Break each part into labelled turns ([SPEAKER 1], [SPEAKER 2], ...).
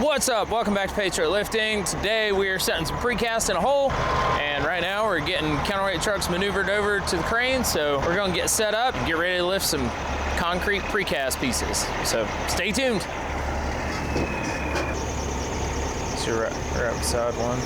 [SPEAKER 1] What's up? Welcome back to Patriot Lifting. Today we are setting some precast in a hole, and right now we're getting counterweight trucks maneuvered over to the crane, so we're going to get set up and get ready to lift some concrete precast pieces. So stay tuned. So we're outside one.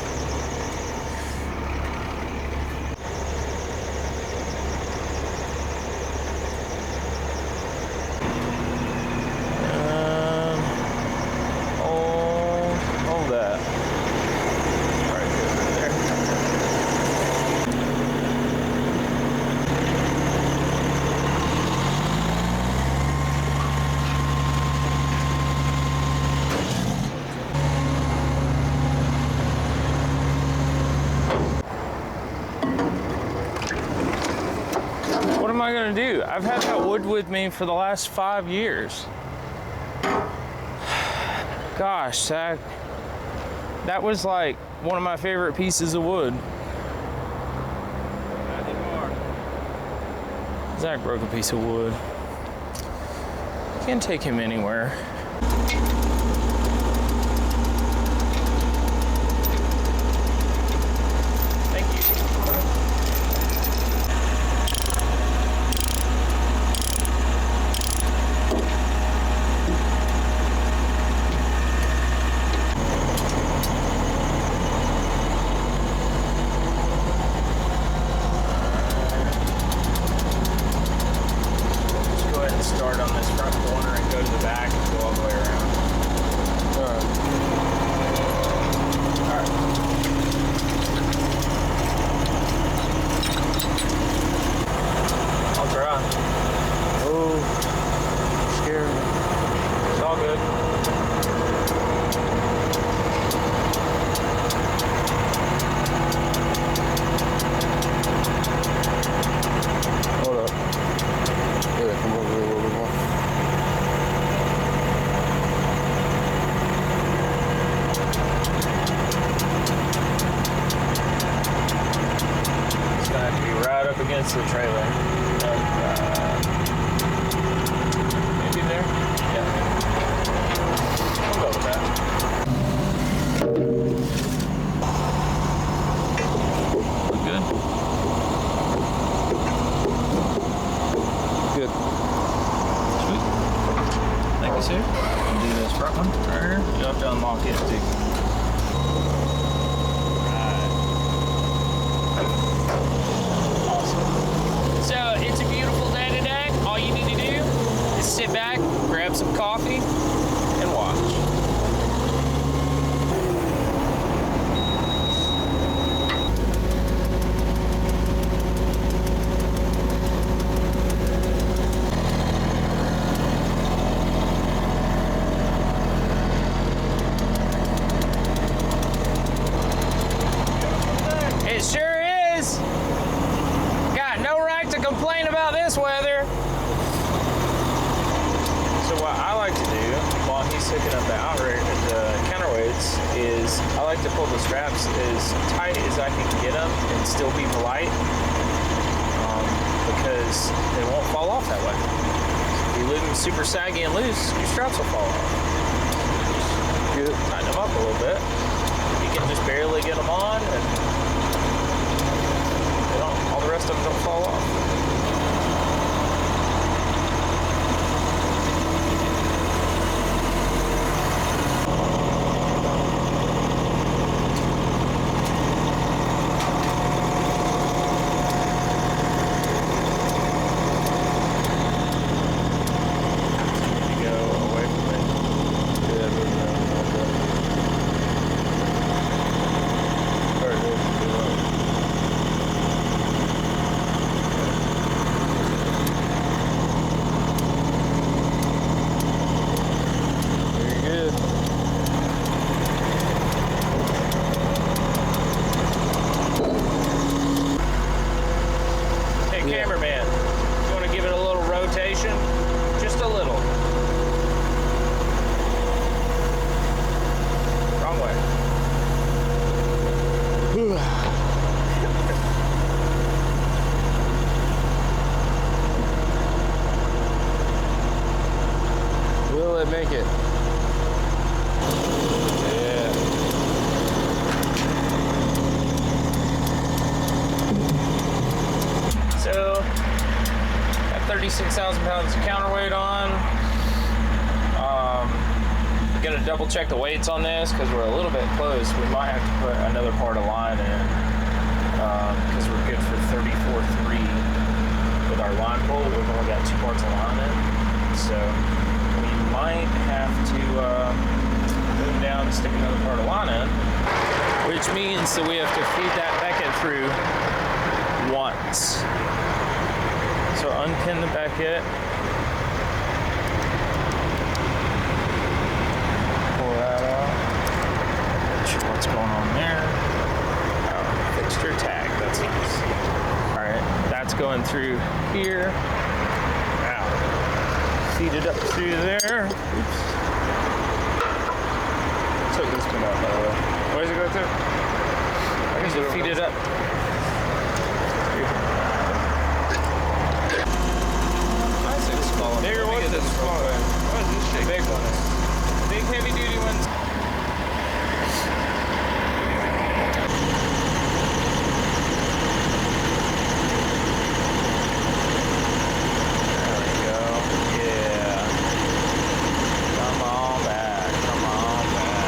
[SPEAKER 1] What am I gonna do? I've had that wood with me for the last 5 years. Gosh, Zach, that was like one of my favorite pieces of wood. Zach broke a piece of wood. Can't take him anywhere. Start on this front corner and go to the back and go all the way around. Alright. I'll try. Oh, scared. It's all good.
[SPEAKER 2] Hold up. Yeah, come over here a little bit more.
[SPEAKER 1] It's gonna have to be right up against the trailer. Maybe there? Yeah. I'll go with that. Good.
[SPEAKER 2] Good.
[SPEAKER 1] Sweet. Thank you, sir. I'll do this front one right here. You'll have to unlock it too. Right. Awesome. So it's a beautiful day today. All you need to do is sit back, grab some coffee, and watch. It sure is. Got no right to complain about this weather. So what I like to do while he's hooking up the counterweights is I like to pull the straps as tight as I can get them and still be polite, because they won't fall off that way. If you leave them super saggy and loose, your straps will fall off. Just tighten them up a little bit. You can just barely get them on, and all the rest of them don't fall off. You go away from me.
[SPEAKER 2] Yeah, move around. Very good. Very good.
[SPEAKER 1] Hey, cameraman, you want to give it a little rotation? Just a little. Wrong way.
[SPEAKER 2] Will it make it?
[SPEAKER 1] 6,000 pounds of counterweight on. Gonna double check the weights on this because we're a little bit close. We might have to put another part of line in because we're good for 34.3 with our line pull. We've only got 2 parts of line in, so we might have to move down and stick another part of line in, which means that we have to feed that Beckett through once. So unpin the Beckett. Pull that out. Not sure what's going on there. Oh, fixture tag. That's nice. All right, that's going through here. Now, feed it up through there. Oops.
[SPEAKER 2] Took this one out, by the way. Where's it go to?
[SPEAKER 1] I guess you feed it up.
[SPEAKER 2] Bigger ones than small ones. What is this shit?
[SPEAKER 1] Big ones. Big heavy duty ones. There we go. Yeah. Come on back. Come on back.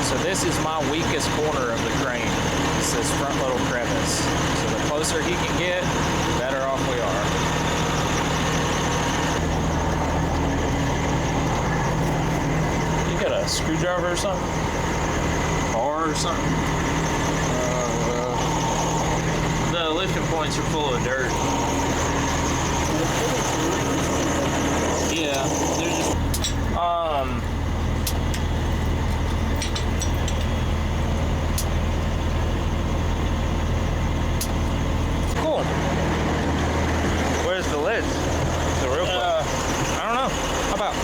[SPEAKER 1] So this is my weakest corner of the crane. It's this front little crevice. So the closer he can get, the better off we are. You got a screwdriver or something? Bar or something? The lifting points are full of dirt. Yeah, they're just cool.
[SPEAKER 2] Where's the lids? The real place.
[SPEAKER 1] I don't know. How about?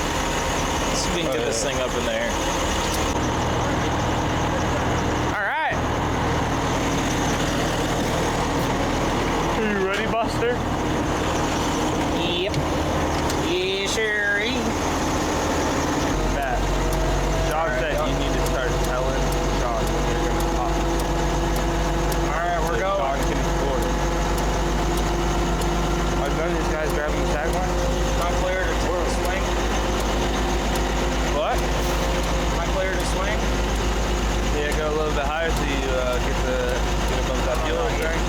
[SPEAKER 1] Let's see if we can get this thing up in there. All right.
[SPEAKER 2] Are you ready, Buster?
[SPEAKER 1] Yep. Yeah, sure.
[SPEAKER 2] Matt, John said you need to start telling John when you're going to pop.
[SPEAKER 1] All right, we're going.
[SPEAKER 2] John can record. Are none of these guys driving the tag line?
[SPEAKER 1] Am I clear to swing?
[SPEAKER 2] What?
[SPEAKER 1] Am I clear to swing?
[SPEAKER 2] Yeah, go a little bit higher so you get above that fuel tank.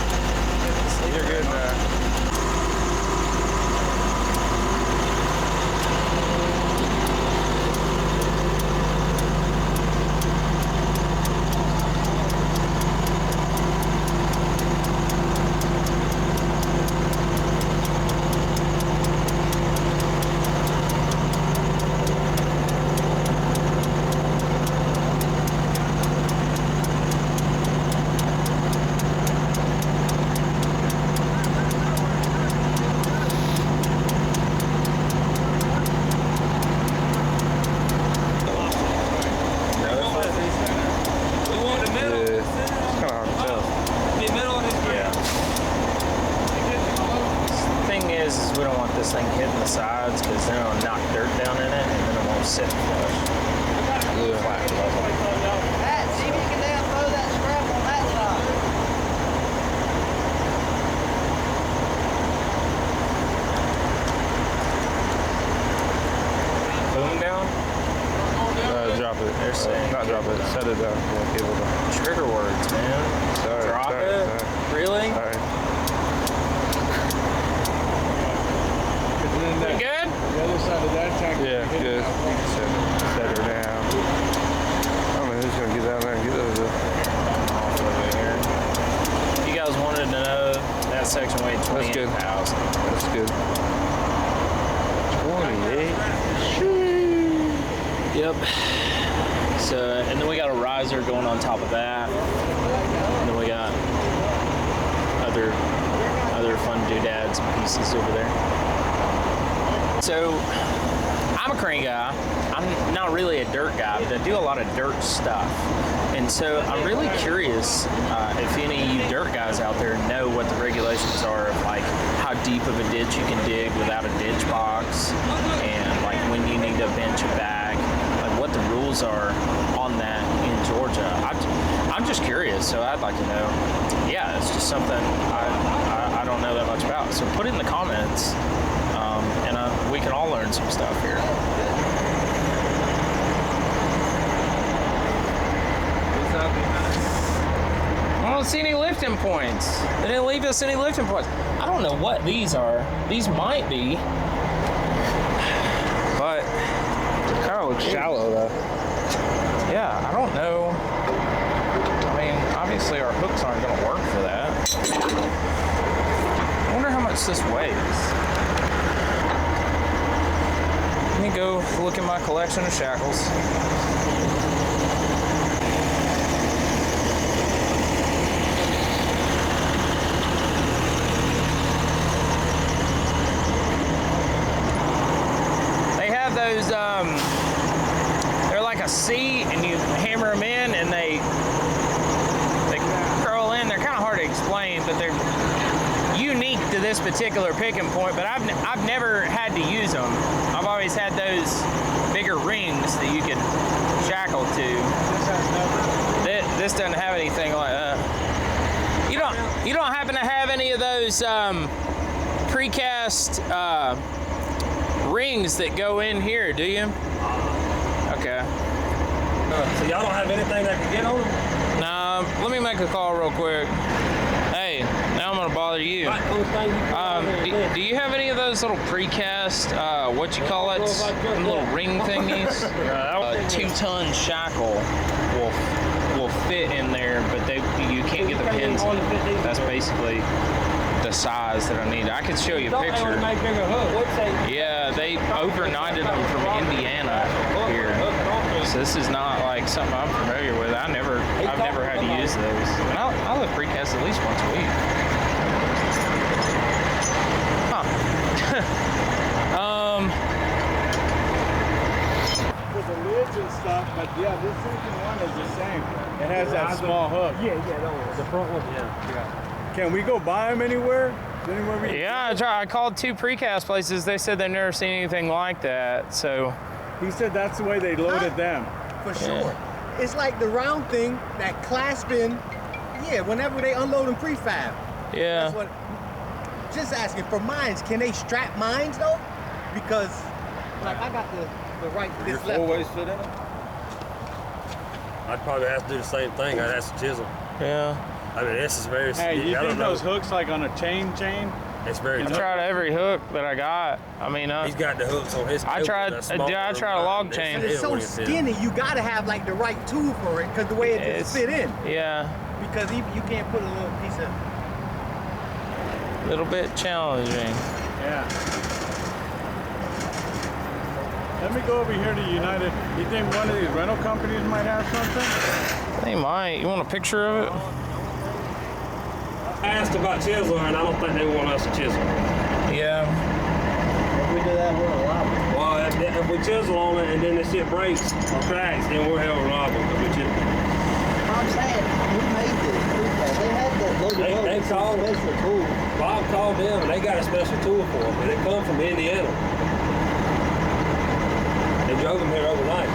[SPEAKER 2] You're good, man.
[SPEAKER 1] This thing hitting the sides because then it'll knock dirt down in it and then it won't sit flush. Flat.
[SPEAKER 3] Matt, see if you can now throw that scrap on that side.
[SPEAKER 1] Boom down?
[SPEAKER 2] Drop it.
[SPEAKER 1] They're saying.
[SPEAKER 2] Not drop it. Set it down. Yeah, cable down.
[SPEAKER 1] Trigger words, man.
[SPEAKER 2] Sorry.
[SPEAKER 1] Drop
[SPEAKER 2] sorry,
[SPEAKER 1] it?
[SPEAKER 2] sorry.
[SPEAKER 1] Really?
[SPEAKER 2] Sorry.
[SPEAKER 1] Pretty good?
[SPEAKER 4] The other side of that tank.
[SPEAKER 2] Yeah, good. Set her down. I don't know who's gonna get down there and get those.
[SPEAKER 1] Off over here. You guys wanted to know that section weighed
[SPEAKER 2] That's good.
[SPEAKER 1] 28,000.
[SPEAKER 2] That's good. 28.
[SPEAKER 1] Yep. So, and then we got a riser going on top of that. And then we got other fun doodads and pieces over there. So, I'm a crane guy. I'm not really a dirt guy, but I do a lot of dirt stuff. And so I'm really curious if any of you dirt guys out there know what the regulations are of like how deep of a ditch you can dig without a ditch box, and like when you need to bench it back. Like the rules are on that in Georgia. I'm just curious, so I'd like to know. Yeah, it's just something I don't know that much about. So put it in the comments, and we can all learn some stuff here. I don't see any lifting points. They didn't leave us any lifting points. I don't know what these are. These might be, but kind of looks shallow though. Yeah, I don't know. I mean, obviously our hooks aren't going to work for that. I wonder how much this weighs. Let me go look at my collection of shackles. Those they're like a C, and you hammer them in and they curl in. They're kind of hard to explain, but they're unique to this particular picking point, but I've never had to use them. I've always had those bigger rings that you could shackle to. This doesn't have anything like that. You don't happen to have any of those precast rings that go in here, do you? Okay.
[SPEAKER 2] So y'all don't have anything that can get on them?
[SPEAKER 1] Nah, let me make a call real quick. Hey, now I'm gonna bother you. Do you have any of those little precast, what you call it, little ring thingies? 2-ton shackle will fit in there, but you can't get the pins. That's basically the size that I need. I could show you a picture. Yeah, they overnighted them from Indiana here. So this is not like something I'm familiar with. I've never had to use those. And I lift precast at least once a week. Huh.
[SPEAKER 4] With the lids and stuff, but yeah, this second one is the same. It has that small hook.
[SPEAKER 2] Yeah, that one. The front one? Yeah.
[SPEAKER 4] Can we go buy them anywhere?
[SPEAKER 1] Yeah, I called 2 precast places. They said they've never seen anything like that. So
[SPEAKER 4] he said that's the way they loaded them.
[SPEAKER 3] For sure. It's like the round thing, that clasping, whenever they unload them prefab.
[SPEAKER 1] Yeah.
[SPEAKER 3] That's what, just asking for mines, can they strap mines though? Because like I got the right, this left.
[SPEAKER 2] Four-ways fit in it? I'd probably have to do the same thing. I'd have to chisel.
[SPEAKER 1] Yeah.
[SPEAKER 4] I mean, this is very. Hey, you think those hooks like on a chain?
[SPEAKER 2] It's very.
[SPEAKER 1] I tried every hook that I got. I mean,
[SPEAKER 2] he's got the hooks on his.
[SPEAKER 1] I tried a log chain.
[SPEAKER 3] And it's so skinny. You got to have like the right tool for it, because the way it just fit in.
[SPEAKER 1] Yeah.
[SPEAKER 3] Because you can't put a little piece of.
[SPEAKER 1] Little bit challenging.
[SPEAKER 4] Yeah. Let me go over here to United. You think one of these rental companies might have something?
[SPEAKER 1] They might. You want a picture of it?
[SPEAKER 2] I asked about chiseling, and I don't think they want us to chisel.
[SPEAKER 1] Yeah.
[SPEAKER 3] If we do that, we're liable.
[SPEAKER 2] Well, if we chisel on it and then the shit breaks or cracks, then we're held liable because we chisel.
[SPEAKER 3] I'm saying, who made this? They had that loaded
[SPEAKER 2] They called
[SPEAKER 3] special tool.
[SPEAKER 2] Bob called them, and they got a special tool for them, and it come from Indiana. They drove them here overnight.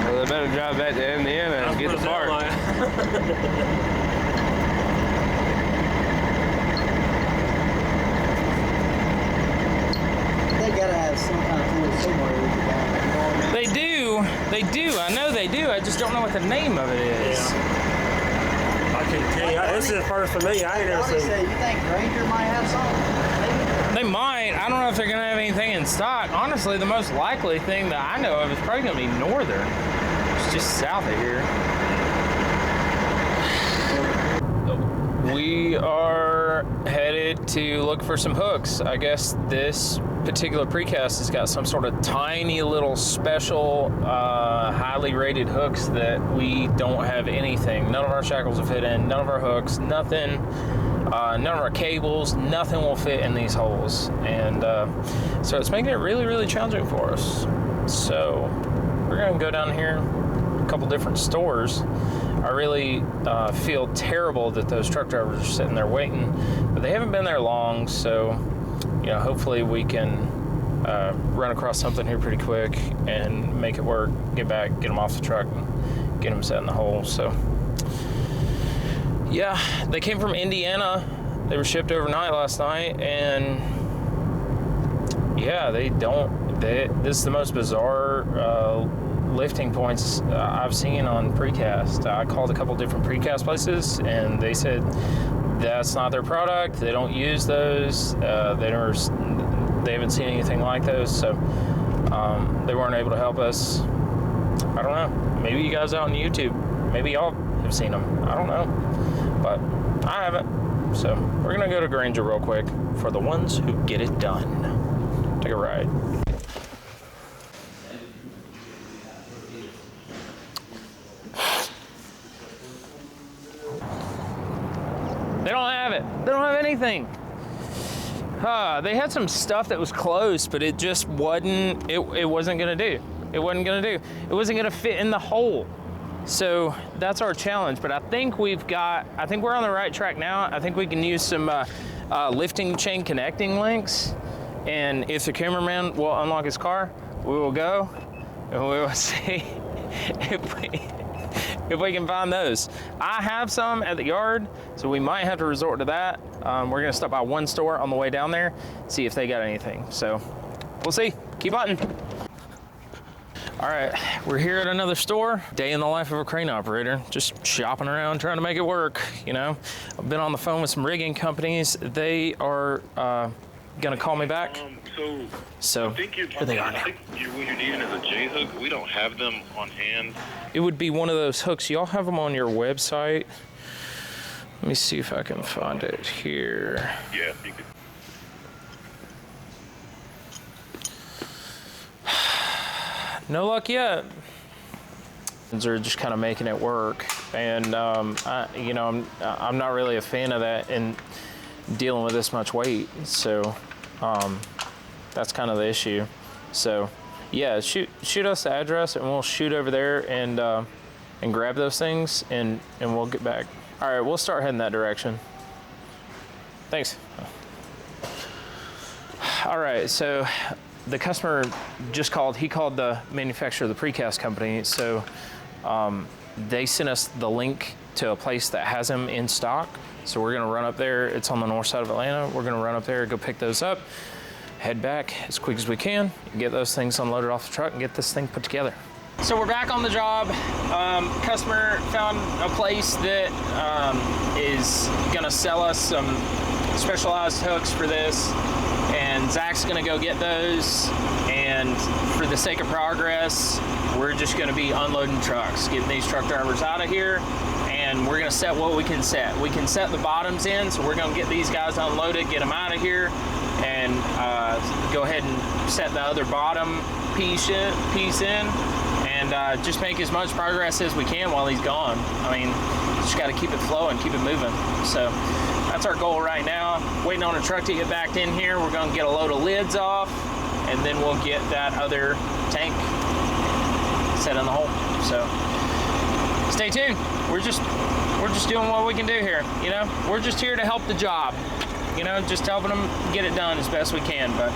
[SPEAKER 1] Well, they better drive back to Indiana and get the part.
[SPEAKER 3] They gotta have some kind of tool somewhere.
[SPEAKER 1] They do. I know they do. I just don't know what the name of it is.
[SPEAKER 2] Yeah. I can't tell you. This is the first for me. I ain't never seen it.
[SPEAKER 3] You think Granger might have something?
[SPEAKER 1] They might. I don't know if they're going to have anything in stock. Honestly, the most likely thing that I know of is probably going to be Northern. It's just south of here. We are headed to look for some hooks. I guess this particular precast has got some sort of tiny little special, highly rated hooks that we don't have anything. None of our shackles will fit in, none of our hooks, nothing. None of our cables, nothing will fit in these holes. And so it's making it really, really challenging for us. So we're gonna go down here, a couple different stores. I really feel terrible that those truck drivers are sitting there waiting, but they haven't been there long, so hopefully we can run across something here pretty quick and make it work, get back, get them off the truck, and get them set in the hole. So yeah, they came from Indiana. They were shipped overnight last night, and yeah, this is the most bizarre lifting points I've seen on precast. I called a couple different precast places, and they said that's not their product. They don't use those. They haven't seen anything like those, so they weren't able to help us. I don't know. Maybe you guys out on YouTube, maybe y'all have seen them. I don't know, but I haven't. So we're gonna go to Granger real quick for the ones who get it done. Take a ride. They don't have it. They don't have anything. They had some stuff that was close, but it just wasn't. It wasn't gonna do. It wasn't gonna do. It wasn't gonna fit in the hole. So that's our challenge. But I think we're on the right track now. I think we can use some lifting chain connecting links, and if the cameraman will unlock his car, we will go and we will see if we can find those. I have some at the yard, so we might have to resort to that. We're gonna stop by one store on the way down there, see if they got anything. So we'll see. Keep hunting. All right, we're here at another store. Day in the life of a crane operator, just shopping around, trying to make it work, you know. I've been on the phone with some rigging companies. They are gonna call me back. So
[SPEAKER 5] I think
[SPEAKER 1] here they are now.
[SPEAKER 5] what you're needing is a J-hook. We don't have them on hand.
[SPEAKER 1] It would be one of those hooks. Y'all have them on your website. Let me see if I can find it here.
[SPEAKER 5] Yeah, you could.
[SPEAKER 1] No luck yet. They're just kind of making it work, and I'm not really a fan of that and dealing with this much weight. So that's kind of the issue. So yeah, shoot us the address, and we'll shoot over there and grab those things, and we'll get back. All right, we'll start heading that direction. Thanks. All right, so the customer just called. He called the manufacturer of the precast company. So they sent us the link to a place that has them in stock. So we're gonna run up there. It's on the north side of Atlanta. We're gonna run up there, go pick those up, head back as quick as we can, get those things unloaded off the truck, and get this thing put together. So we're back on the job. Customer found a place that is gonna sell us some specialized hooks for this, and Zach's gonna go get those, and for the sake of progress, we're just gonna be unloading trucks, getting these truck drivers out of here, and we're gonna set what we can set. We can set the bottoms in, so we're gonna get these guys unloaded, get them out of here, and go ahead and set the other bottom piece in, and just make as much progress as we can while he's gone. I mean, just gotta keep it flowing, keep it moving. So that's our goal right now. Waiting on a truck to get backed in here. We're gonna get a load of lids off, and then we'll get that other tank set in the hole. So stay tuned. We're just doing what we can do here. You know, we're just here to help the job. You know, just helping them get it done as best we can. But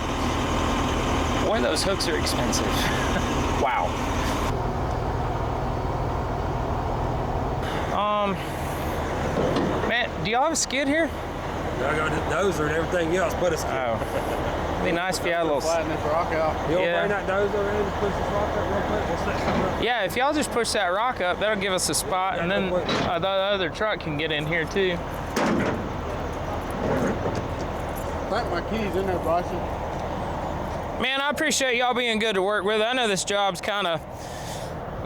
[SPEAKER 1] boy, those hooks are expensive. Wow. Man, do y'all have a skid here?
[SPEAKER 6] I got the dozer and everything else, but it's
[SPEAKER 1] It'd be nice if you had a little.
[SPEAKER 4] Flatten this rock out.
[SPEAKER 6] You want to
[SPEAKER 1] Yeah.
[SPEAKER 6] bring that dozer in and push this rock up real quick? We'll set something up.
[SPEAKER 1] Yeah, if y'all just push that rock up, that'll give us a spot, and then the other truck can get in here too.
[SPEAKER 4] Put my keys in there, Bryson.
[SPEAKER 1] Man, I appreciate y'all being good to work with. I know this job's kind of,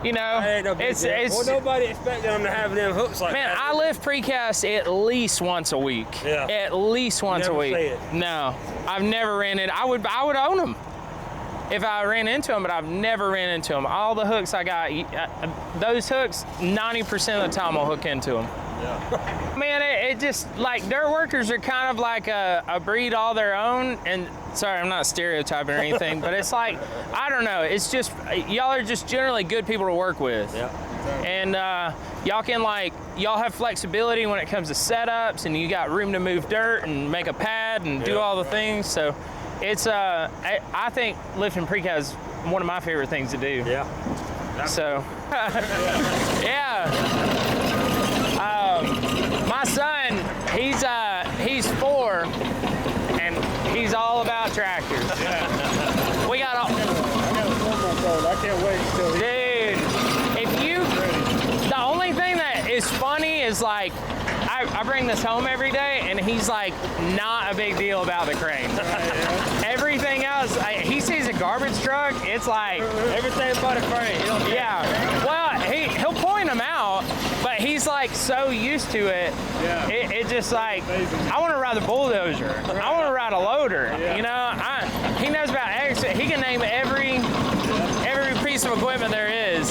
[SPEAKER 1] you know,
[SPEAKER 6] That ain't no big deal. Well, nobody expected them to have them hooks like
[SPEAKER 1] man,
[SPEAKER 6] that.
[SPEAKER 1] I lift precast at least once a week.
[SPEAKER 6] Yeah.
[SPEAKER 1] At least once
[SPEAKER 6] Never
[SPEAKER 1] a week.
[SPEAKER 6] say it.
[SPEAKER 1] No, I've never ran it. I would own them if I ran into them, but I've never ran into them. All the hooks I got, those hooks, 90% of the time I'll hook into them.
[SPEAKER 6] Yeah.
[SPEAKER 1] Man, it just, like, dirt workers are kind of like a breed all their own, and sorry, I'm not stereotyping or anything, but it's like, I don't know, it's just, y'all are just generally good people to work with.
[SPEAKER 6] Yeah.
[SPEAKER 1] And y'all can, like, y'all have flexibility when it comes to setups, and you got room to move dirt and make a pad and do all the things, so It's I think lifting precast is one of my favorite things to do.
[SPEAKER 6] Yeah.
[SPEAKER 1] So, yeah. My son, he's 4, and he's all about tractors.
[SPEAKER 4] Yeah.
[SPEAKER 1] We got all.
[SPEAKER 4] I got a 4-month-old. I can't wait until he
[SPEAKER 1] Dude, the only thing that is funny is like, I bring this home every day, and he's like not a big deal about the crane. Everything else, he sees a garbage truck, it's like
[SPEAKER 6] Everything but a crane. You don't care.
[SPEAKER 1] yeah. Well, he'll point them out, but he's like so used to it.
[SPEAKER 4] Yeah.
[SPEAKER 1] It just like, I want to ride the bulldozer. I want to ride a loader.
[SPEAKER 4] Yeah.
[SPEAKER 1] You know, he knows about everything. He can name every piece of equipment there is.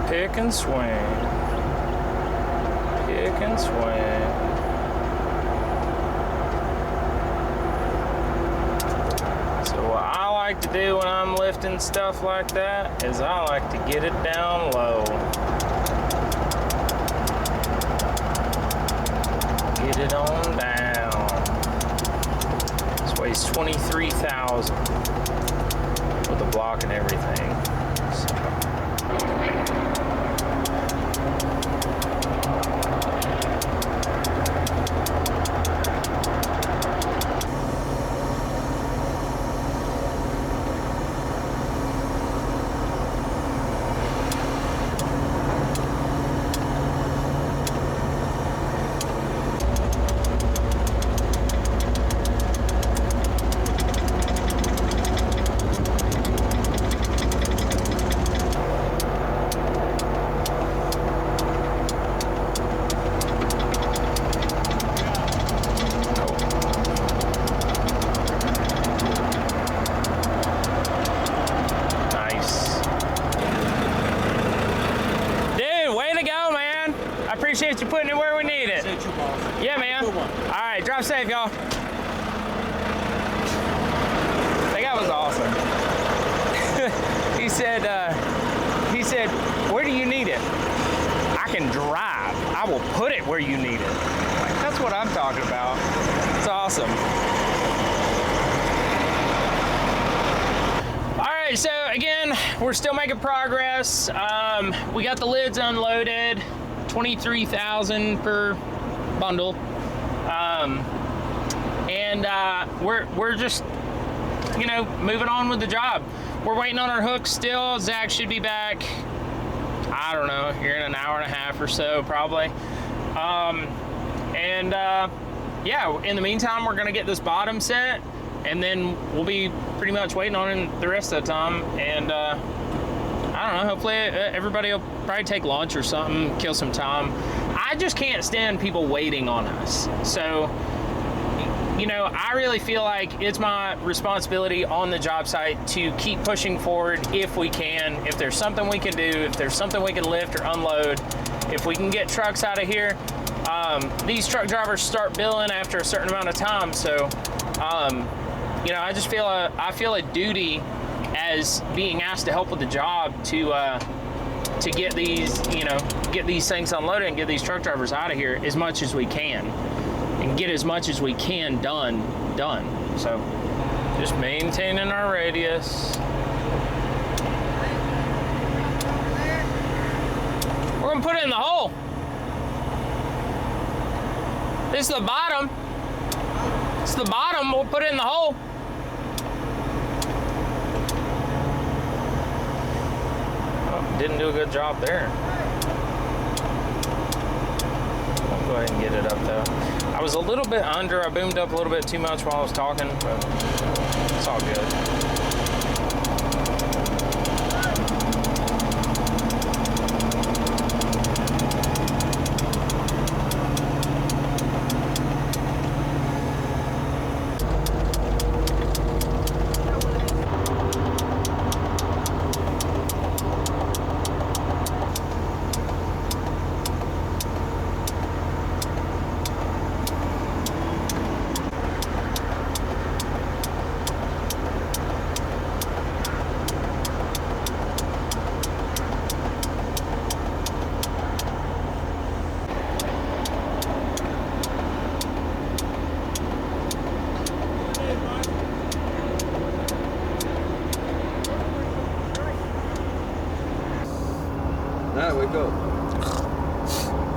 [SPEAKER 1] Pick and swing. Pick and swing. So what I like to do when I'm lifting stuff like that is I like to get it down low. Get it on down. This weighs 23,000 with the block and everything. So. Appreciate you putting it where we need it. Yeah, man. All right, drive safe, y'all. That guy was awesome. He said, where do you need it? I can drive. I will put it where you need it. Like, that's what I'm talking about. It's awesome. All right, so again, we're still making progress. We got the lids unloaded. 23,000 per bundle, we're just, you know, moving on with the job. We're waiting on our hooks still. Zach should be back, I don't know, here in an hour and a half or so, probably. Yeah, in the meantime, we're gonna get this bottom set, and then we'll be pretty much waiting on it the rest of the time. And I don't know, hopefully everybody will probably take lunch or something, kill some time. I just can't stand people waiting on us. So, you know, I really feel like it's my responsibility on the job site to keep pushing forward if we can. If there's something we can do, if there's something we can lift or unload, if we can get trucks out of here. These truck drivers start billing after a certain amount of time. So, you know, I just feel I feel a duty as being asked to help with the job to get these, you know, get these things unloaded and get these truck drivers out of here as much as we can, and get as much as we can done. So just maintaining our radius. We're gonna put it in the hole. This is the bottom. It's the bottom. We'll put it in the hole. Didn't do a good job there. I'll go ahead and get it up though. I was a little bit under. I boomed up a little bit too much while I was talking, but it's all good.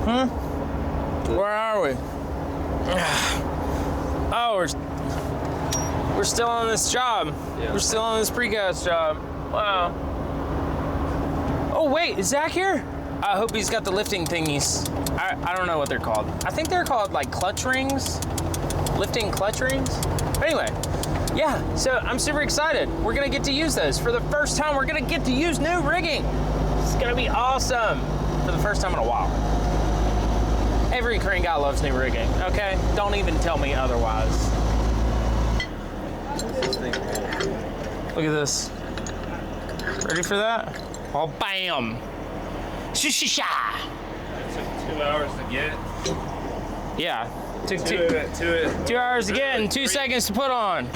[SPEAKER 1] Where are we? Oh, we're still on this job.
[SPEAKER 2] Yeah.
[SPEAKER 1] We're still on this precast job. Wow. Oh wait, is Zach here? I hope he's got the lifting thingies. I don't know what they're called. I think they're called like clutch rings. Lifting clutch rings. But anyway, yeah, so I'm super excited. We're gonna get to use those. For the first time, we're gonna get to use new rigging. It's gonna be awesome. For the first time in a while. Every crane guy loves new rigging, okay? Don't even tell me otherwise. Look at this. Ready for that? Oh, bam! Shisha!
[SPEAKER 2] It took 2 hours to get.
[SPEAKER 1] Yeah, took
[SPEAKER 2] 2
[SPEAKER 1] hours to get and 2 seconds to put on.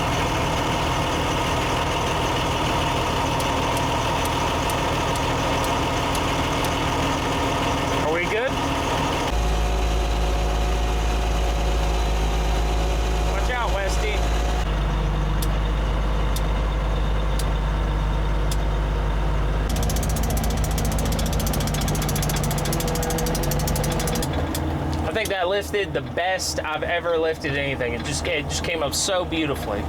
[SPEAKER 1] Are we good? Watch out, Westy. I think that lifted the best I've ever lifted anything. It just came up so beautifully.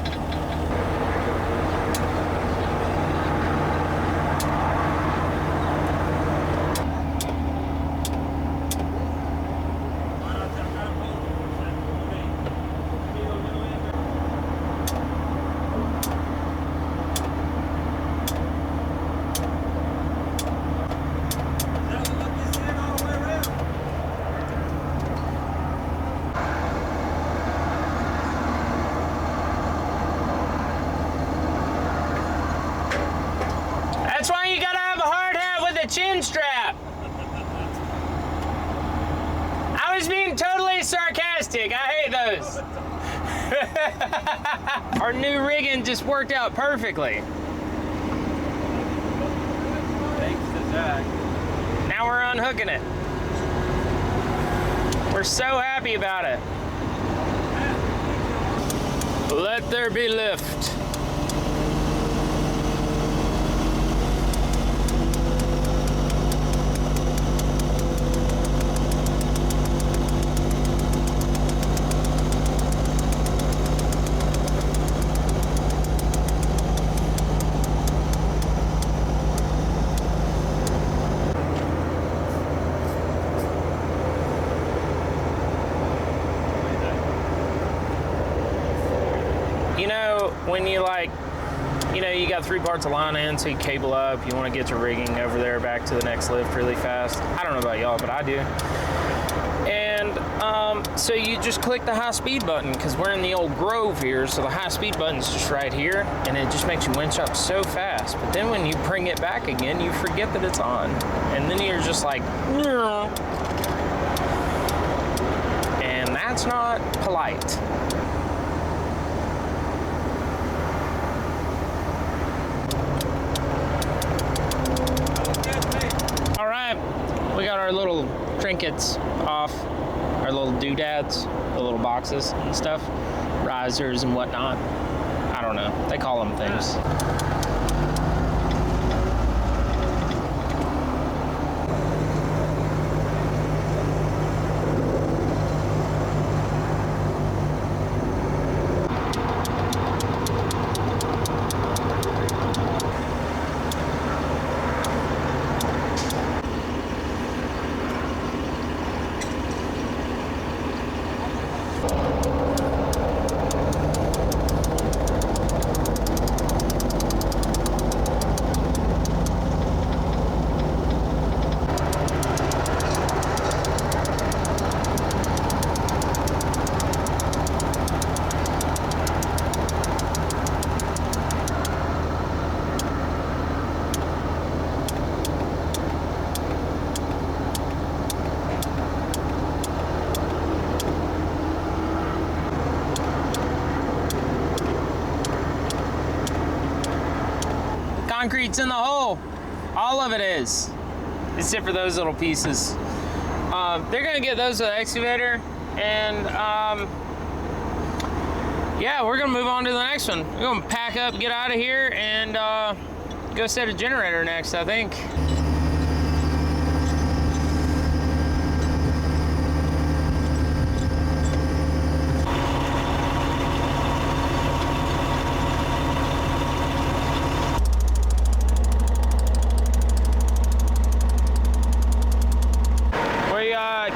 [SPEAKER 1] That's why you gotta have a hard hat with a chin strap. I was being totally sarcastic. I hate those. Our new rigging just worked out perfectly.
[SPEAKER 2] Thanks to Zach.
[SPEAKER 1] Now we're unhooking it. We're so happy about it. Let there be lift. You know, when you you got 3 parts of line in, so you cable up, you want to get your rigging over there back to the next lift really fast. I don't know about y'all, but I do. And so you just click the high speed button, because we're in the old Grove here, so the high speed button's just right here, and it just makes you winch up so fast. But then when you bring it back again, you forget that it's on. And then you're just like, "Nyeh." And that's not polite. All right, we got our little trinkets off, our little doodads, the little boxes and stuff, risers and whatnot. I don't know, they call them things. Concrete's in the hole. All of it is, except for those little pieces. They're gonna get those with the excavator, and yeah, we're gonna move on to the next one. We're gonna pack up, get out of here, and go set a generator next, I think.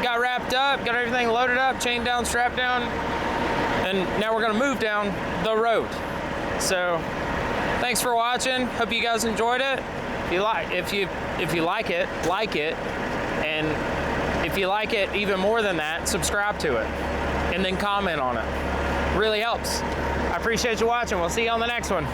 [SPEAKER 1] got wrapped up, got everything loaded up, chained down, strapped down, and now we're gonna move down the road. So thanks for watching. Hope you guys enjoyed it. If you like it, like it, and if you like it even more than that, subscribe to it, and then comment on it. Really helps. I appreciate you watching. We'll see you on the next one.